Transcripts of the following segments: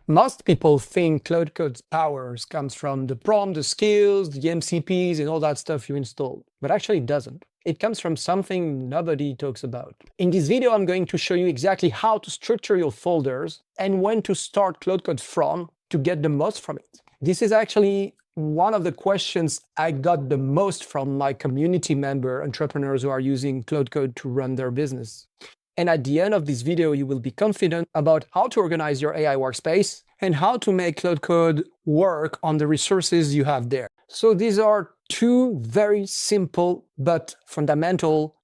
Most people think Claude Code's powers comes from the prompt, the skills, the MCPs, and all that stuff you installed. But actually it doesn't. It comes from something nobody talks about. In this video, I'm going to show you exactly how to structure your folders and when to start Claude Code from to get the most from it. This is actually one of the questions I got the most from my community member entrepreneurs who are using Claude Code to run their business. And at the end of this video, you will be confident about how to organize your AI workspace and how to make Claude Code work on the resources you have there. So these are two very simple but fundamental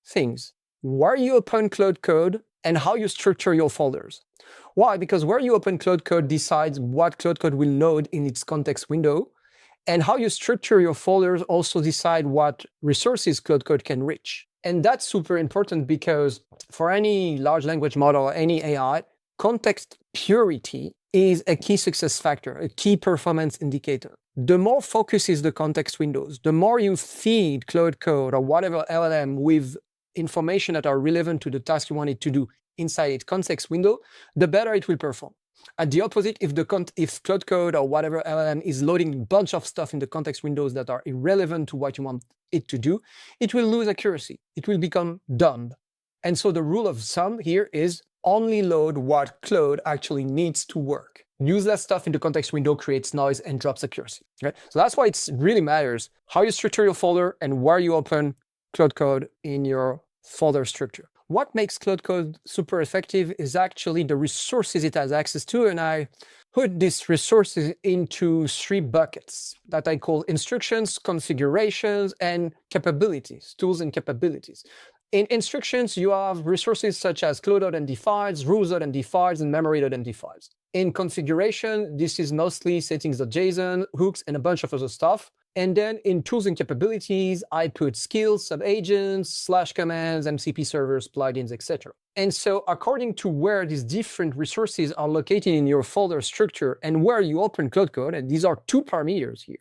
things. Where you open Claude Code and how you structure your folders. Why? Because where you open Claude Code decides what Claude Code will load in its context window, and how you structure your folders also decide what resources Claude Code can reach. And that's super important because for any large language model, any AI, context purity is a key success factor, a key performance indicator. The more focused is the context windows, the more you feed Claude Code or whatever LLM with information that are relevant to the task you want it to do inside its context window, the better it will perform. At the opposite, if Claude Code or whatever LLM is loading a bunch of stuff in the context windows that are irrelevant to what you want it to do, it will lose accuracy. It will become dumb. And so the rule of thumb here is only load what Claude actually needs to work. Useless stuff in the context window creates noise and drops accuracy. Right? So that's why it really matters how you structure your folder and where you open Claude Code in your folder structure. What makes Claude Code super effective is actually the resources it has access to, and I put these resources into three buckets that I call instructions, configurations, and capabilities, tools and capabilities. In instructions, you have resources such as Claude.md files, rules.md files, and memory.md files. In configuration, this is mostly settings.json, hooks, and a bunch of other stuff. And then in tools and capabilities, I put skills, sub-agents, /commands, MCP servers, plugins, etc. And so according to where these different resources are located in your folder structure and where you open Claude Code, and these are two parameters here,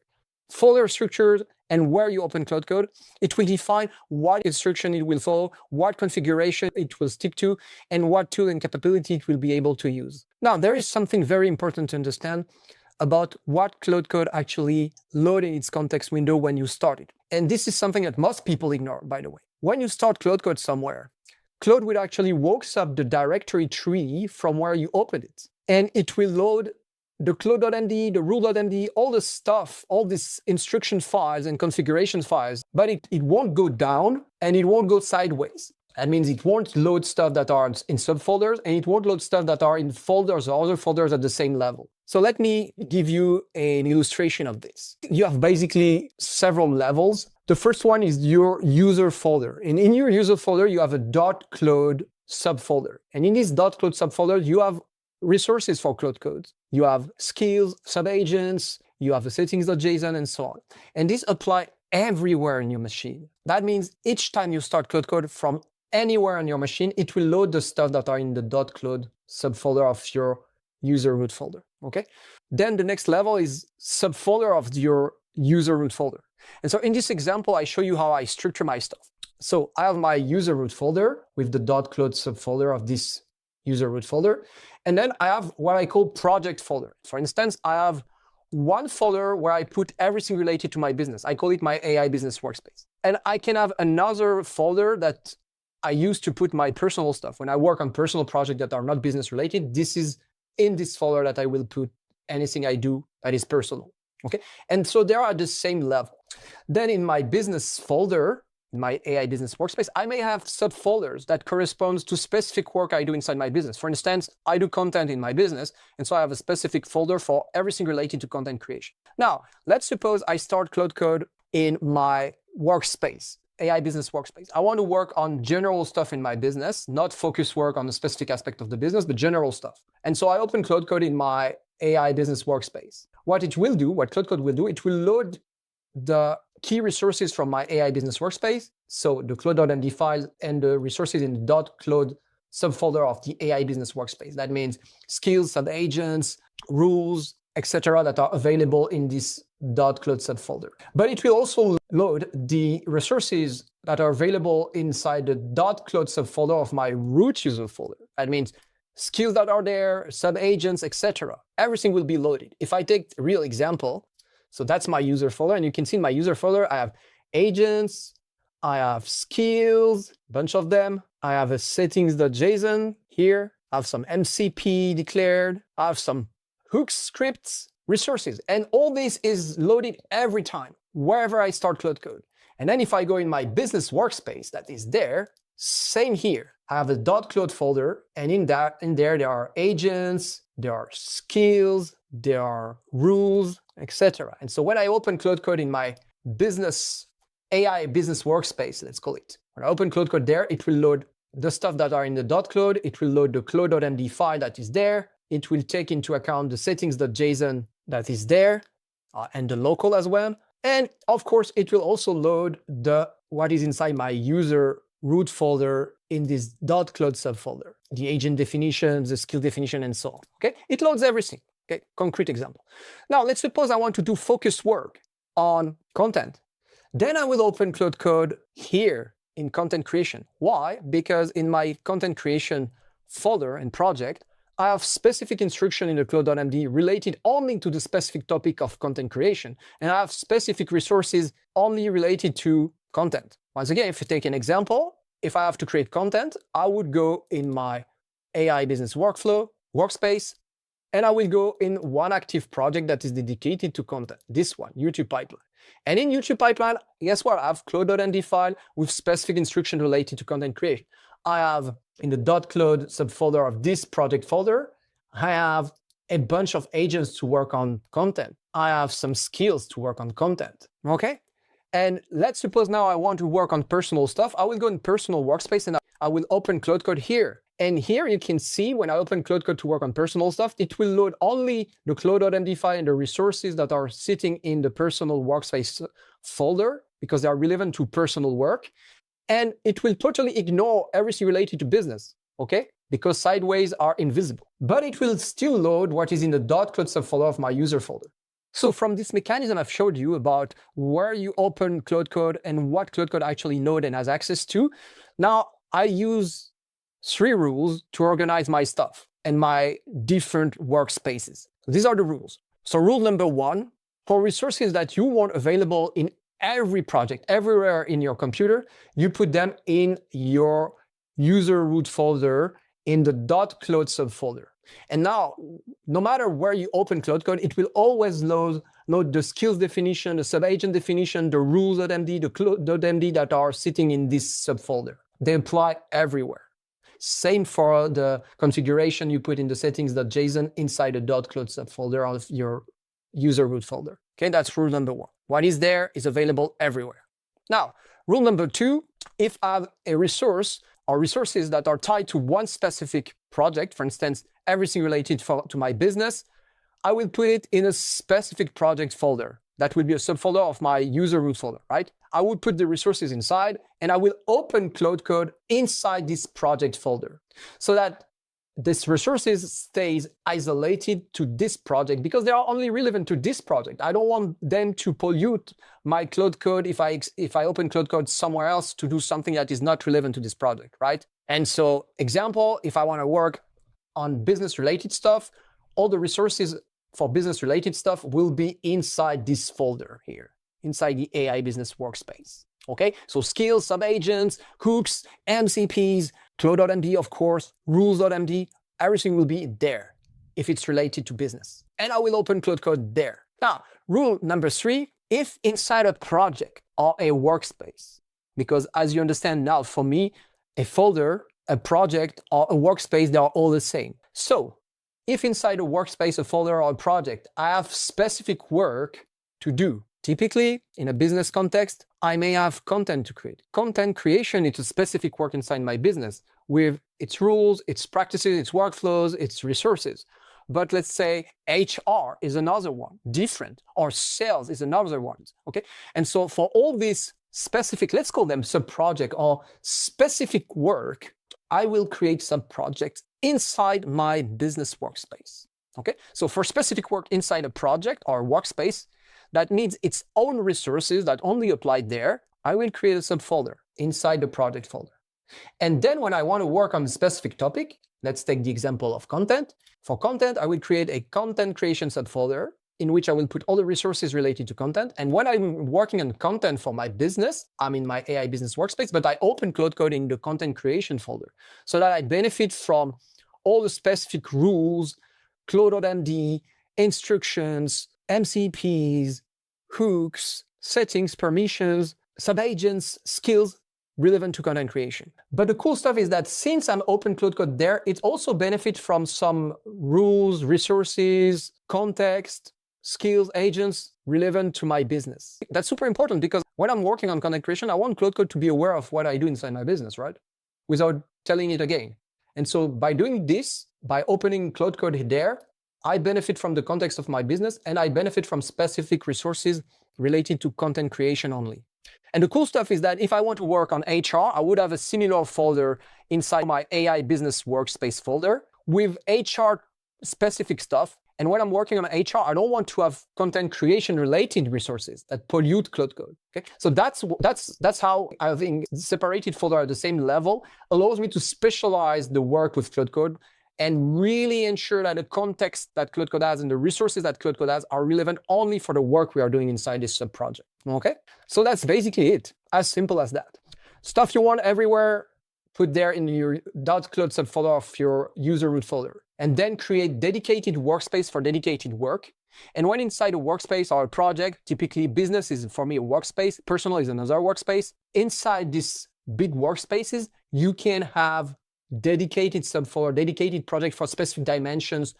folder structures and where you open Claude Code, it will define what instruction it will follow, what configuration it will stick to, and what tool and capability it will be able to use. Now, there is something very important to understand about what Claude Code actually load in its context window when you start it. And this is something that most people ignore, by the way. When you start Claude Code somewhere, Claude will actually walks up the directory tree from where you open it. And it will load the Claude.md, the rule.md, all the stuff, all these instruction files and configuration files, but it won't go down and it won't go sideways. That means it won't load stuff that are in subfolders and it won't load stuff that are in folders or other folders at the same level. So let me give you an illustration of this. You have basically several levels. The first one is your user folder. And in your user folder, you have a .claude subfolder. And in this .claude subfolder, you have resources for Claude Code. You have skills, sub-agents, you have the settings.json, and so on. And these apply everywhere in your machine. That means each time you start Claude Code from anywhere on your machine, it will load the stuff that are in the .claude subfolder of your user root folder, okay? Then the next level is subfolder of your user root folder. And so in this example, I show you how I structure my stuff. So I have my user root folder with the .claude subfolder of this user root folder. And then I have what I call project folder. For instance, I have one folder where I put everything related to my business. I call it my AI business workspace. And I can have another folder that I use to put my personal stuff. When I work on personal projects that are not business related, this is in this folder that I will put anything I do that is personal, okay? And so they are at the same level. Then in my business folder, in my AI business workspace, I may have subfolders that corresponds to specific work I do inside my business. For instance, I do content in my business, and so I have a specific folder for everything related to content creation. Now, let's suppose I start Claude Code in my workspace. AI business workspace. I want to work on general stuff in my business, not focus work on a specific aspect of the business, but general stuff. And so I open Claude Code in my AI business workspace. What it will do, what Claude Code will do, it will load the key resources from my AI business workspace. So the Claude.md files and the resources in the .claude subfolder of the AI business workspace. That means skills, sub-agents, rules, etc. that are available in this .claude subfolder. But it will also load the resources that are available inside the .claude subfolder of my root user folder. That means skills that are there, sub-agents, etc. Everything will be loaded. If I take a real example, so that's my user folder, and you can see in my user folder, I have agents, I have skills, a bunch of them. I have a settings.json here. I have some MCP declared. I have some hooks, scripts, resources, and all this is loaded every time, wherever I start Claude Code. And then if I go in my business workspace that is there, same here. I have a .claude folder, and in there are agents, there are skills, there are rules, etc. And so when I open Claude Code in my business AI business workspace, let's call it, when I open Claude Code there, it will load the stuff that are in the .claude, it will load the claude.md file that is there, it will take into account the settings.json that is there, and the local as well. And of course, it will also load what is inside my user root folder in this .claude subfolder, the agent definitions, the skill definition, and so on. Okay, it loads everything. Okay, concrete example. Now, let's suppose I want to do focused work on content. Then I will open Claude Code here in content creation. Why? Because in my content creation folder and project, I have specific instruction in the claude.md related only to the specific topic of content creation. And I have specific resources only related to content. Once again, if you take an example, if I have to create content, I would go in my AI business workflow, workspace, and I will go in one active project that is dedicated to content, this one, YouTube pipeline. And in YouTube pipeline, guess what? I have claude.md file with specific instruction related to content creation. I have in the .claude subfolder of this project folder, I have a bunch of agents to work on content. I have some skills to work on content, okay? And let's suppose now I want to work on personal stuff. I will go in personal workspace and I will open Claude Code here. And here you can see when I open Claude Code to work on personal stuff, it will load only the claude.md file and the resources that are sitting in the personal workspace folder because they are relevant to personal work. And it will totally ignore everything related to business, okay? Because sideways are invisible. But it will still load what is in the .claude subfolder of my user folder. So from this mechanism I've showed you about where you open Claude Code and what Claude Code actually knows and has access to, now I use 3 rules to organize my stuff and my different workspaces. These are the rules. So rule number 1, for resources that you want available in every project, everywhere in your computer, you put them in your user root folder in the .claude subfolder. And now, no matter where you open Claude Code, it will always load the skills definition, the sub-agent definition, the rules.md, the claude.md that are sitting in this subfolder. They apply everywhere. Same for the configuration you put in the settings.json inside the .claude subfolder of your user root folder. Okay, that's rule number 1. What is there is available everywhere. Now, rule number 2, if I have a resource or resources that are tied to one specific project, for instance, everything related to my business, I will put it in a specific project folder. That will be a subfolder of my user root folder, right? I will put the resources inside and I will open Claude Code inside this project folder so that this resources stays isolated to this project because they are only relevant to this project. I don't want them to pollute my Claude Code if I open Claude Code somewhere else to do something that is not relevant to this project, right? And so, example, if I want to work on business-related stuff, all the resources for business-related stuff will be inside this folder here, inside the AI business workspace. Okay, so skills, sub-agents, hooks, MCPs, claude.md, of course, rules.md, everything will be there if it's related to business. And I will open Claude Code there. Now, rule number 3, if inside a project or a workspace, because as you understand now, for me, a folder, a project, or a workspace, they are all the same. So, if inside a workspace, a folder, or a project, I have specific work to do, typically, in a business context, I may have content to create. Content creation is a specific work inside my business with its rules, its practices, its workflows, its resources. But let's say HR is another one, different, or sales is another one, okay? And so for all these specific, let's call them sub-project or specific work, I will create sub-projects inside my business workspace, okay? So for specific work inside a project or workspace, that needs its own resources that only apply there, I will create a subfolder inside the project folder. And then when I want to work on a specific topic, Let's take the example of content. For content, I will create a content creation subfolder in which I will put all the resources related to content. And when I'm working on content for my business, I'm in my AI business workspace, but I open Claude Code in the content creation folder so that I benefit from all the specific rules, Claude.md, instructions, MCPs, hooks, settings, permissions, subagents, skills relevant to content creation. But the cool stuff is that since I'm open Claude Code there, it also benefits from some rules, resources, context, skills, agents relevant to my business. That's super important because when I'm working on content creation, I want Claude Code to be aware of what I do inside my business, right? Without telling it again. And so by doing this, by opening Claude Code there, I benefit from the context of my business and I benefit from specific resources related to content creation only. And the cool stuff is that if I want to work on HR, I would have a similar folder inside my AI business workspace folder with HR specific stuff. And when I'm working on HR, I don't want to have content creation related resources that pollute Claude Code. Okay? So that's how having separated folder at the same level allows me to specialize the work with Claude Code and really ensure that the context that Claude Code has and the resources that Claude Code has are relevant only for the work we are doing inside this sub-project. Okay? So that's basically it. As simple as that. Stuff you want everywhere, put there in your .claude subfolder of your user root folder. And then create dedicated workspace for dedicated work. And when inside a workspace or a project, typically business is for me a workspace, personal is another workspace. Inside these big workspaces, you can have dedicated subfolder, dedicated project for specific dimensions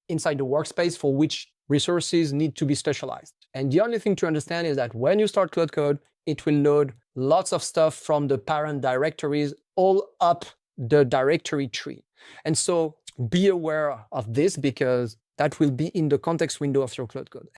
inside the workspace for which resources need to be specialized. And the only thing to understand is that when you start Claude Code, it will load lots of stuff from the parent directories all up the directory tree. And so be aware of this because that will be in the context window of your Claude Code.